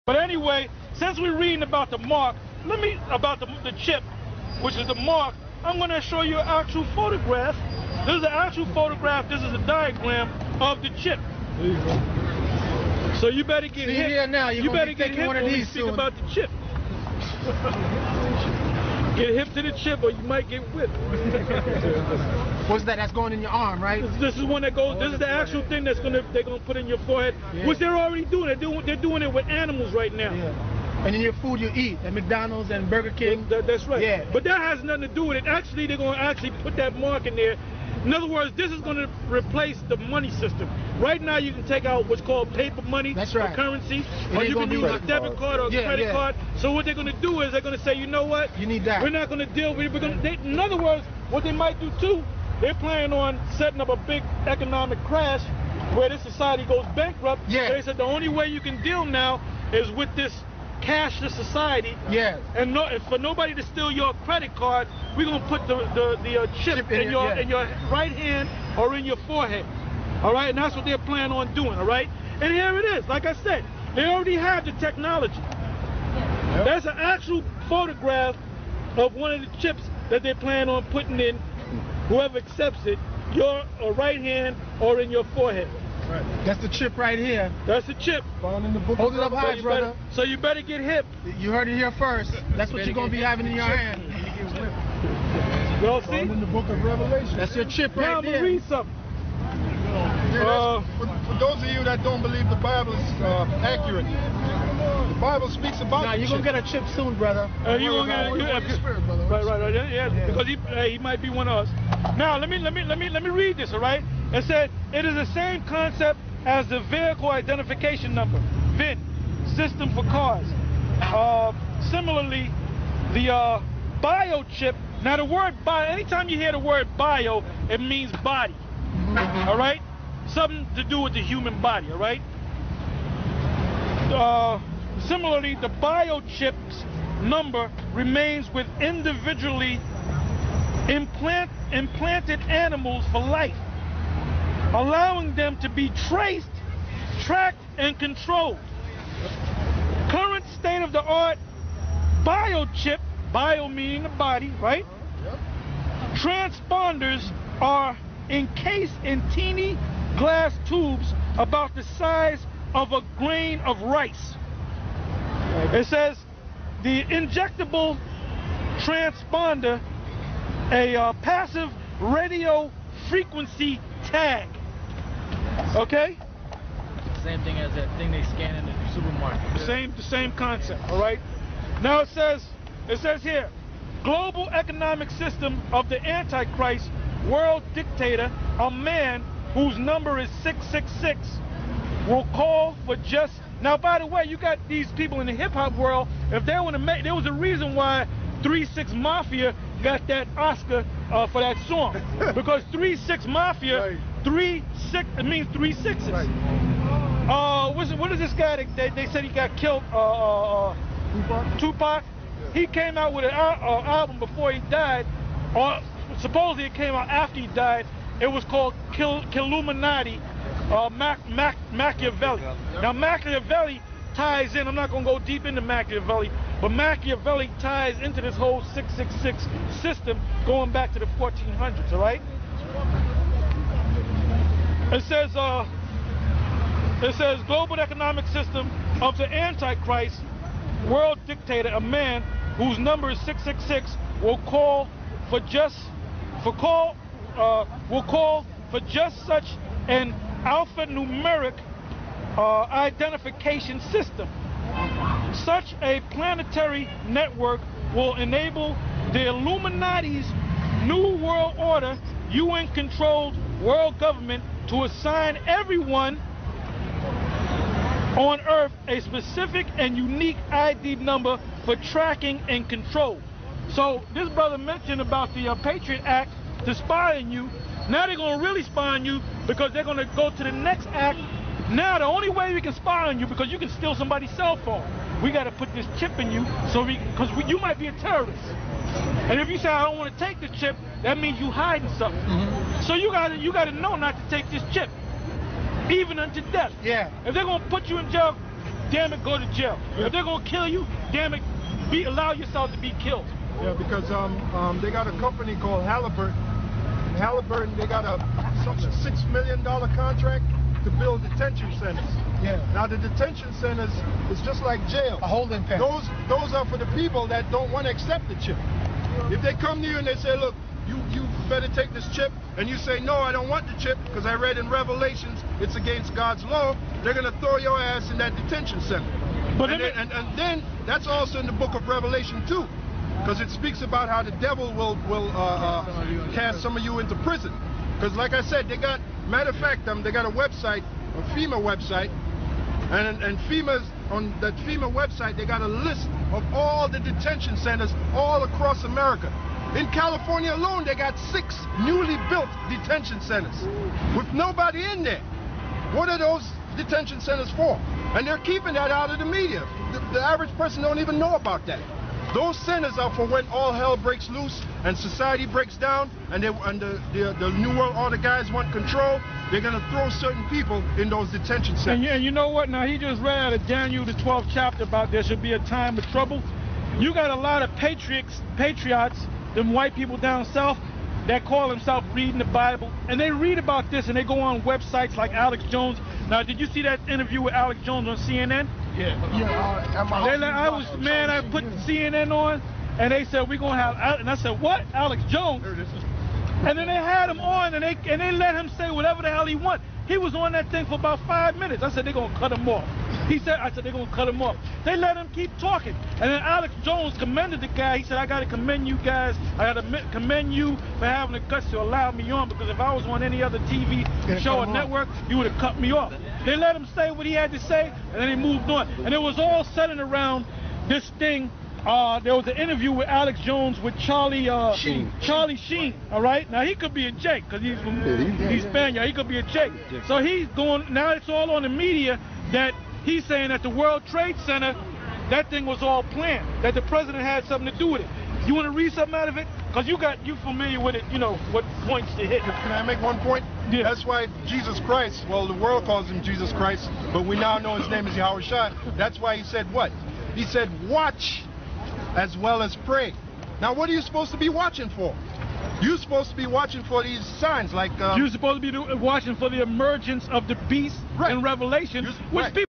But anyway, since we're reading about the mark, about the chip, which is the mark, I'm going to show you an actual photograph. This is an actual photograph. This is a diagram of the chip. There you go. So you better get hip. Here now. You better get hip when we speak about the chip. Get hip to the chip or you might get whipped. What's that? That's going in your arm, right? This is one that goes. This is the actual thing they're gonna put in your forehead, which they're already doing. They're doing it with animals right now. Yeah. And in your food you eat at McDonald's and Burger King. That's right. Yeah. But that has nothing to do with it. Actually, they're gonna actually put that mark in there. In other words, this is going to replace the money system. Right now, you can take out what's called paper money, that's right, or currency, or you can use a debit card or a credit card. So what they're going to do is they're going to say, you know what? You need that. We're not going to deal with it. In other words, what they might do too, they're planning on setting up a big economic crash where this society goes bankrupt. Yeah. So they said the only way you can deal now is with this cashless society. Yeah. And for nobody to steal your credit card, we're gonna put the chip in your right hand or in your forehead. All right, and that's what they're planning on doing. All right, and here it is. Like I said, they already have the technology. Yep. That's an actual photograph of one of the chips that they plan on putting in. Whoever accepts it, your right hand or in your forehead. Right. That's the chip right here. That's the chip. Found in the book. Hold it up high, brother. So you better get hip. You heard it here first. That's what you're going to be having in your hand. Well, see? In the book of Revelation. That's your chip right there. Now I'm going to read something. For those of you that don't believe the Bible is accurate, the Bible speaks about you're going to get a chip soon, brother. You're going to get a spirit, brother. Right. Yeah, because he might be one of us. Now, let me read this, all right? It said, it is the same concept as the vehicle identification number, VIN, system for cars. Similarly, the biochip, now the word bio, anytime you hear the word bio, it means body, all right? Something to do with the human body, all right? Similarly, the biochip's number remains with individually implanted animals for life, allowing them to be traced, tracked, and controlled. Current state-of-the-art biochip, bio meaning the body, right? Yep. Transponders are encased in teeny glass tubes about the size of a grain of rice. It says the injectable transponder, a passive radio frequency tag. Okay? Same thing as that thing they scan in the supermarket. The same concept, all right? Now it says here, global economic system of the Antichrist, world dictator, a man whose number is 666, will call for just. Now, by the way, you got these people in the hip-hop world, if they want to make, there was a reason why 3-6 Mafia got that Oscar for that song. Because 3-6 Mafia, right. 3-6, it means 3 sixes. Right. What is this guy that they said he got killed? Tupac? Yeah. He came out with an album before he died, or supposedly it came out after he died. It was called Killuminati. Machiavelli. Now Machiavelli ties in, I'm not going to go deep into Machiavelli, but Machiavelli ties into this whole 666 system going back to the 1400s, all right? It says global economic system of the Antichrist, world dictator, a man whose number is 666, will call for just such an alphanumeric identification system. Such a planetary network will enable the Illuminati's New World Order, UN-controlled world government, to assign everyone on Earth a specific and unique ID number for tracking and control. So this brother mentioned about the Patriot Act to spy on you. Now they're going to really spy on you because they're going to go to the next act. Now the only way we can spy on you, because you can steal somebody's cell phone, we got to put this chip in you, so because you might be a terrorist. And if you say I don't want to take the chip, that means you hiding something. Mm-hmm. So you got to know not to take this chip, even unto death. Yeah. If they're going to put you in jail, damn it, go to jail. If they're gonna kill you, damn it, allow yourself to be killed. Yeah, because they got a company called Halliburton. Halliburton, they got a $6 million contract to build detention centers. Yeah. Now the detention centers is just like jail. A holding pen. Those are for the people that don't want to accept the chip. If they come to you and they say, look, you better take this chip, and you say, no, I don't want the chip because I read in Revelations it's against God's law, they're going to throw your ass in that detention center. But and then that's also in the book of Revelation too, because it speaks about how the devil will cast some of you into prison. Because like I said, they got, matter of fact, they got a website, a FEMA website, and FEMA's, on that FEMA website, they got a list of all the detention centers all across America. In California alone, they got 6 newly built detention centers with nobody in there. What are those detention centers for? And they're keeping that out of the media. The average person don't even know about that. Those centers are for when all hell breaks loose and society breaks down, and the New World Order guys want control. They're going to throw certain people in those detention centers. And you know what? Now, he just read out of Daniel, the 12th chapter, about there should be a time of trouble. You got a lot of patriots, them white people down south, that call themselves reading the Bible, and they read about this, and they go on websites like Alex Jones. Now, did you see that interview with Alex Jones on CNN? Yeah. I put CNN on, and they said, we're going to have, and I said, what? Alex Jones? And then they had him on, and they let him say whatever the hell he want. He was on that thing for about 5 minutes. I said, they're going to cut him off. I said, they're going to cut him off. They let him keep talking. And then Alex Jones commended the guy. He said, I got to commend you guys. I got to commend you for having the guts to allow me on, because if I was on any other TV show or network, you would have cut me off. They let him say what he had to say, and then he moved on. And it was all centered around this thing. There was an interview with Alex Jones with Charlie Sheen, all right? Now, he could be a Jake, because he's Spaniard. He could be a Jake. So he's going, now it's all on the media that he's saying that the World Trade Center, that thing was all planned, that the president had something to do with it. You want to read something out of it? Because you familiar with it, you know, what points to hit. Can I make one point? Yeah. That's why Jesus Christ, well, the world calls him Jesus Christ, but we now know his name is Yahweh Shai. That's why he said what? He said, watch as well as pray. Now, what are you supposed to be watching for? You're supposed to be watching for these signs, like... You're supposed to be watching for the emergence of the beast in Revelation, which people...